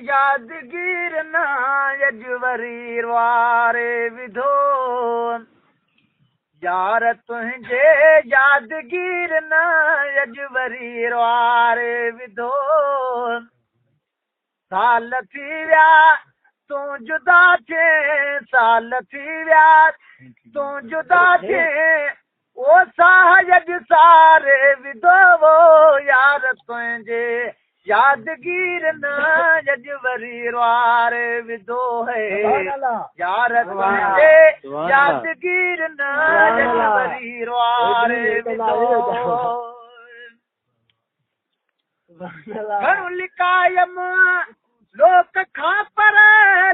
यादगीर न यजवरी वारे विधो यार तुंहिंजे यादगीर न यजवरी वारे विधो साल थी विया तूं जुदा थे साल थी विया तूं जुदा थे ओ साहज सारे विधो वो यार तुंहिंजे यादगीर न यजवरी वारे विधो है यार तुंहिंजे यादगीर न यजवरी वारे विधो घणो लिकायम लोक खां पर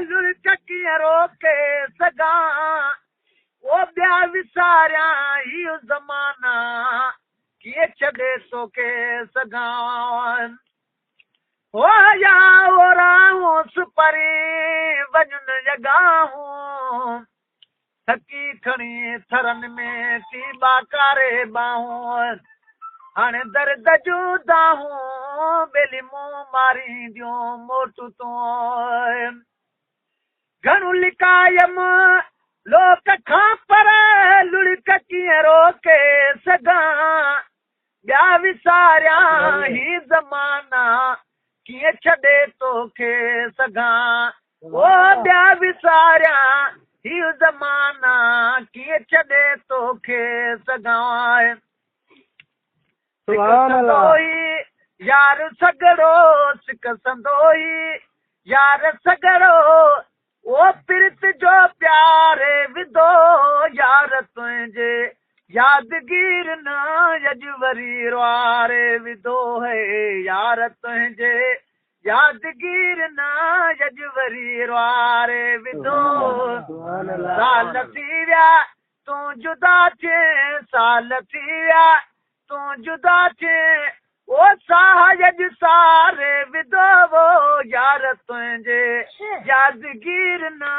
लुड़क कीअं रोके सघां ओ ॿिया विसारियां इहो ज़माना कीअं छॾे तोखे सघां हो या ओराऊंस परे वञनि जॻाहूं थकी खणी थरनि में थी बाकारे बाहूं हाणे दर्द जूं दाहूं ॿेली मुंहुं मारींदियूं मोटू तूं घणो लिकायम लोक खां पर लुड़क कीअं रोके सघां ॿिया विसारियां ही ज़माना कीअं छॾे तोखे सघां ओ ॿिया विसारियां ही ज़माना कीअं छॾे तोखे सघां संदोई यार सगड़ो सिक संदोई यार सगड़ो ओ पिरत जो प्यारे विधो यार तुंहिंजे यादगीर न यजवरी वारे विधो है यार तुंहिंजे यादगीर न यजवरी वारे विधो साल थी विया तूं जुदा थे साल थी विया तूं जुदा थे ओ साहज सारे विधो वो यार तुंहिंजे यादगीर न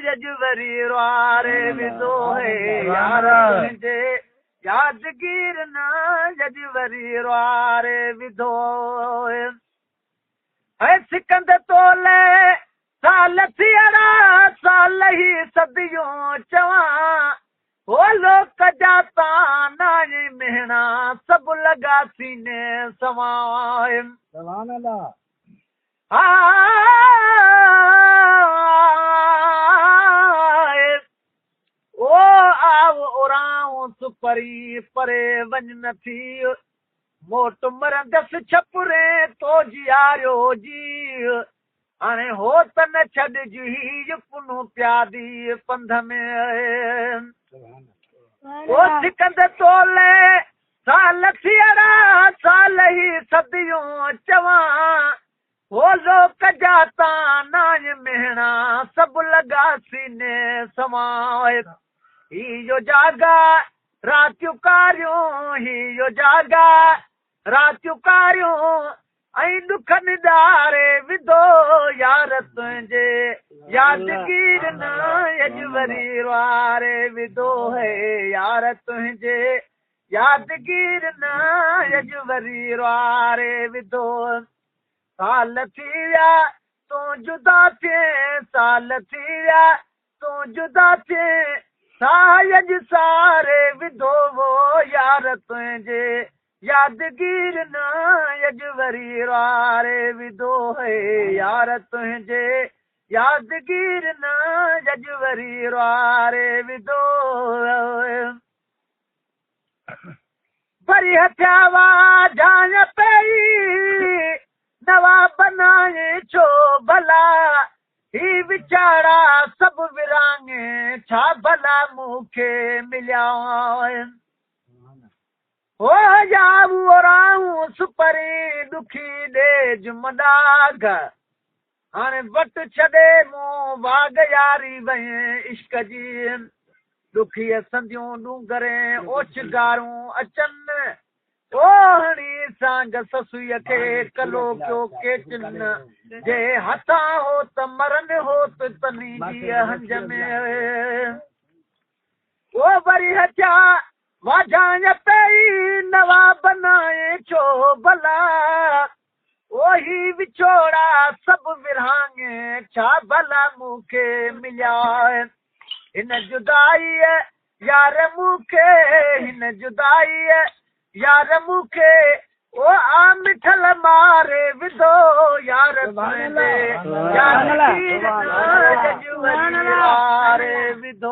यजवरी वारे विधो है यार तुंहिंजे यादगीर न यजवरी वारे विधो है सिकंद तोले साल थियड़ा साल ही सदियूं चवां हो लोक जाता नानी मेहना सब लगा सीने सवाए ओ आव ओराऊं सुपरी परे वञ न थी मोट मरंदस छपुरे तो जियारियो जी हाणे हो त न छॾजी पुनू प्यादी पंध में ओ सिकंद तोले साल थियड़ा साल ही सदियूं चवां हो लोक जाता नाय मेहणा सब लगा सीने समाए हियो जागा रातियूं कारियूं हियो जागा रातियूं कारियूं ऐं दुखनि ॾारे विधो यार तुंहिंजे यादगीर न यजवरी वारे विधो है यार तुंहिंजे यादगीर न यजवरी वारे विधो साल थी विया तूं जुदा थे साल थी विया तूं जुदा थे सायज सारे विधो वो यार तुंहिंजे यादगीर न यजवरी वारे विधो है यार तुंहिंजे यादगीर न यजवरी वारे विधो भरी हथियावा जान पई नवा बनाए छो भला ही विचारा सब विरांगे छा भला मूंखे मिलिया हो जाऊं सुपरी दुखी दे जुमदाग हाणे वट छॾे मूं बाग यारी वई इश्क जी दुखी संदियूं डूंगरे ओछ गारूं अचनि ओ हणी सांग ससुईअ खे कलो पियो केचन जे हथां हो त मरन हो त तनी जी हंज में ओ वरी हथिया वाजान पई नवा बनाए छो भला ओही विछोड़ा सब विरहां छा भला मूंखे मिलिया हिन जुदाई यार मूंखे हिन जुदाई यार मूंखे ओ आ मिठल मारे विधो यार मारे विधो